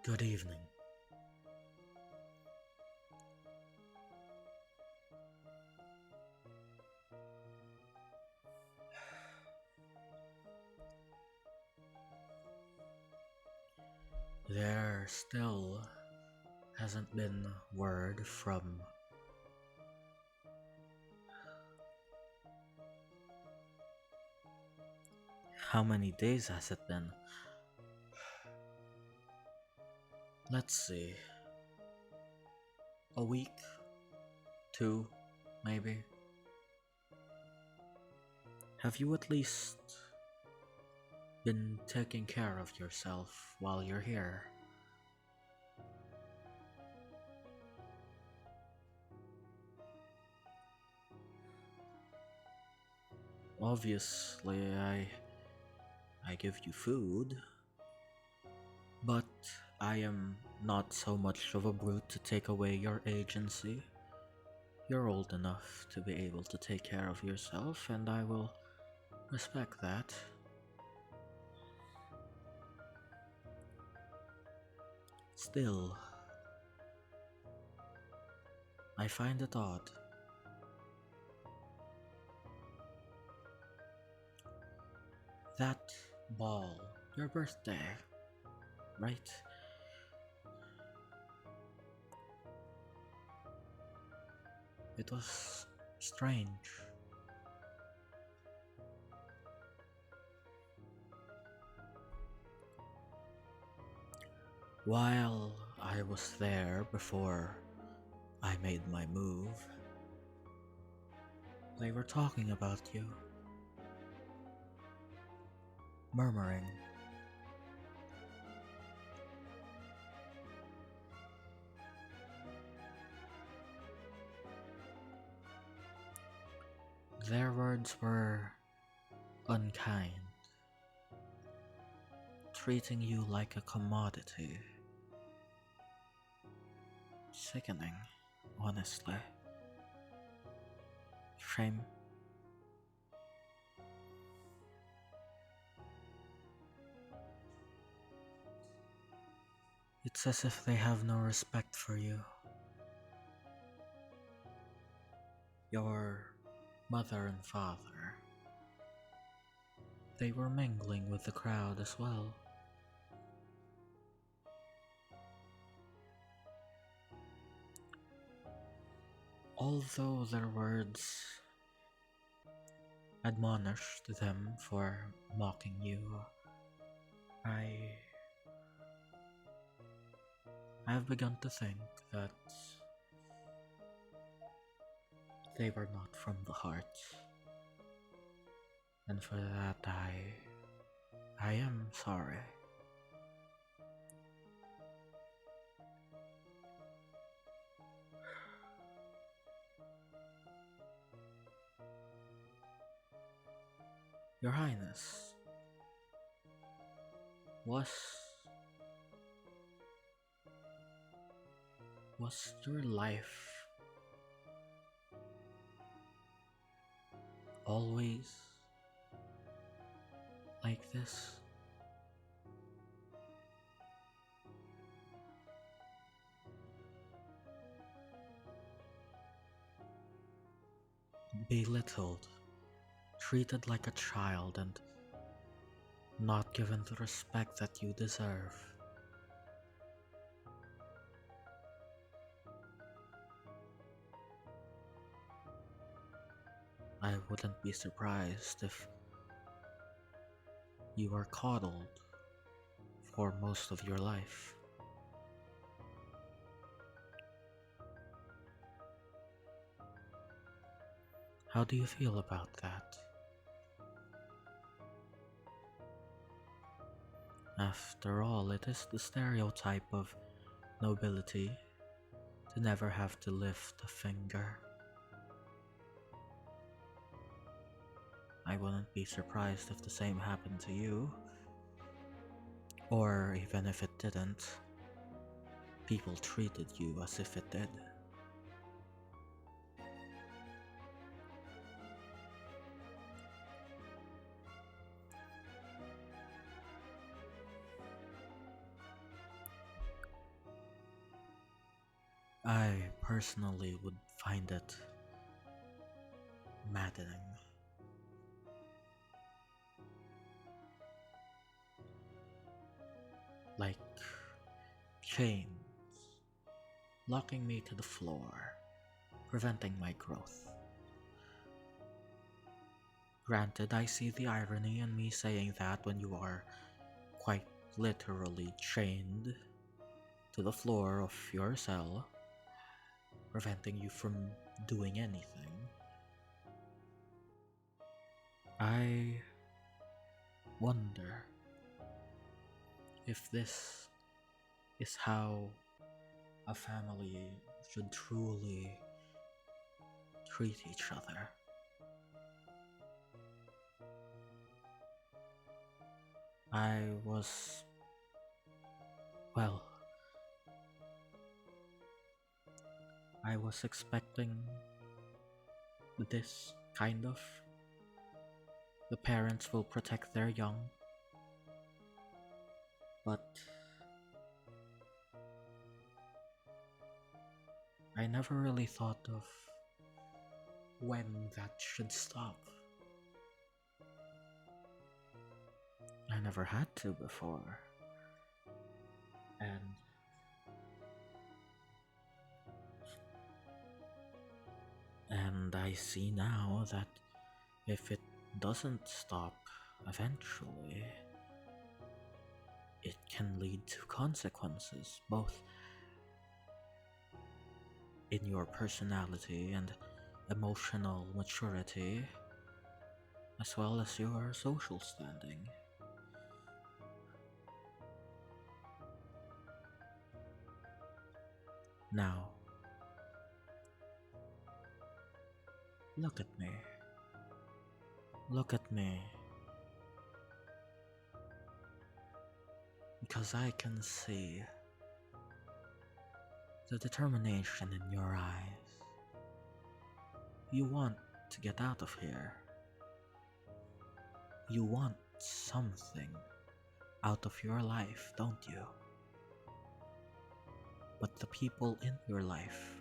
Good evening. There still hasn't been word from. How many days has it been? Let's see. A week? Two, maybe? Have you at least been taking care of yourself while you're here? Obviously, I give you food, but I am not so much of a brute to take away your agency. You're old enough to be able to take care of yourself, and I will respect that. Still, I find it odd. That ball, your birthday, right? It was strange. While I was there before I made my move, they were talking about you, murmuring. Their words were unkind, treating you like a commodity. Sickening, honestly. Shame. It's as if they have no respect for you. Your mother and father. They were mingling with the crowd as well. Although their words admonished them for mocking you, I have begun to think that they were not from the heart. And for that I am sorry. Your Highness, was your life always like this? Belittled, treated like a child, and not given the respect that you deserve. I wouldn't be surprised if you were coddled for most of your life. How do you feel about that? After all, it is the stereotype of nobility to never have to lift a finger. I wouldn't be surprised if the same happened to you. Or even if it didn't, people treated you as if it did. I personally would find it maddening. Like chains locking me to the floor, preventing my growth. Granted, I see the irony in me saying that when you are quite literally chained to the floor of your cell, preventing you from doing anything. I wonder if this is how a family should truly treat each other. I was, well, I was expecting this kind of. The parents will protect their young, but I never really thought of when that should stop. I never had to before. And I see now that if it doesn't stop eventually, it can lead to consequences, both in your personality and emotional maturity, as well as your social standing. Now, look at me. Look at me. Because I can see the determination in your eyes. You want to get out of here. You want something out of your life, don't you? But the people in your life,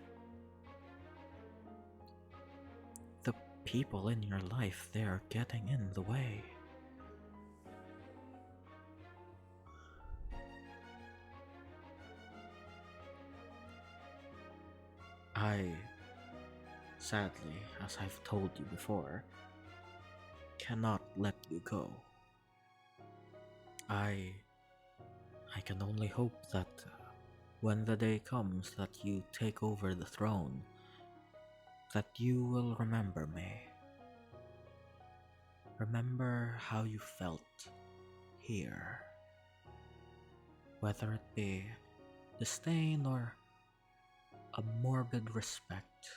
the people in your life, they are getting in the way. I, sadly, as I've told you before, cannot let you go. I can only hope that when the day comes that you take over the throne, that you will remember me. Remember how you felt here. Whether it be disdain or a morbid respect.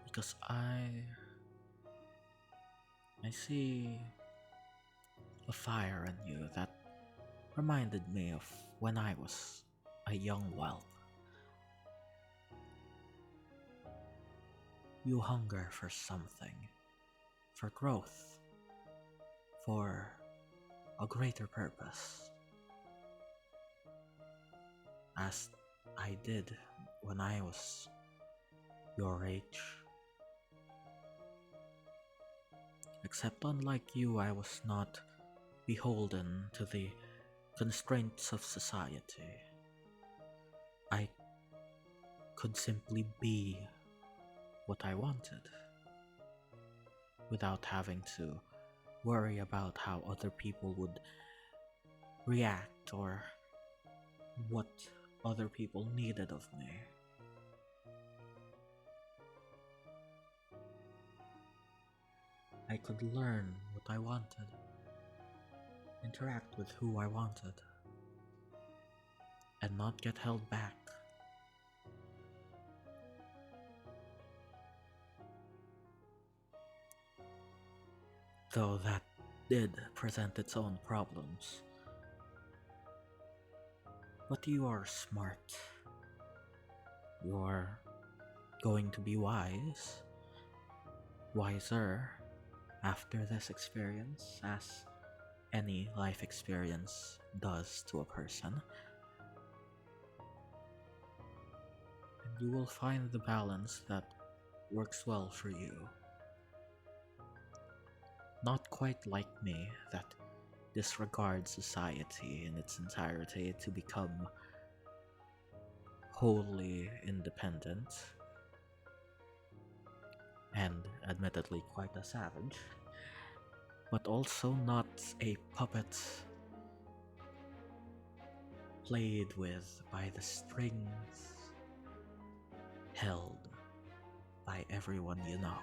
Because I see a fire in you that reminded me of when I was a young whelp. You hunger for something, for growth, for a greater purpose. As I did when I was your age. Except unlike you, I was not beholden to the constraints of society. I could simply be what I wanted without having to worry about how other people would react or what other people needed of me. I could learn what I wanted, interact with who I wanted, and not get held back. Though that did present its own problems. But you are smart. You are going to be wise, wiser after this experience, as any life experience does to a person. you will find the balance that works well for you. Not quite like me, that disregards society in its entirety to become wholly independent, and admittedly quite a savage, but also not a puppet played with by the strings, held by everyone you know.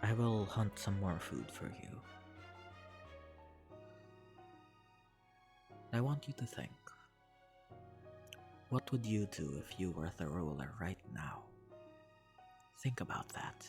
I will hunt some more food for you. I want you to think. What would you do if you were the ruler right now? Think about that.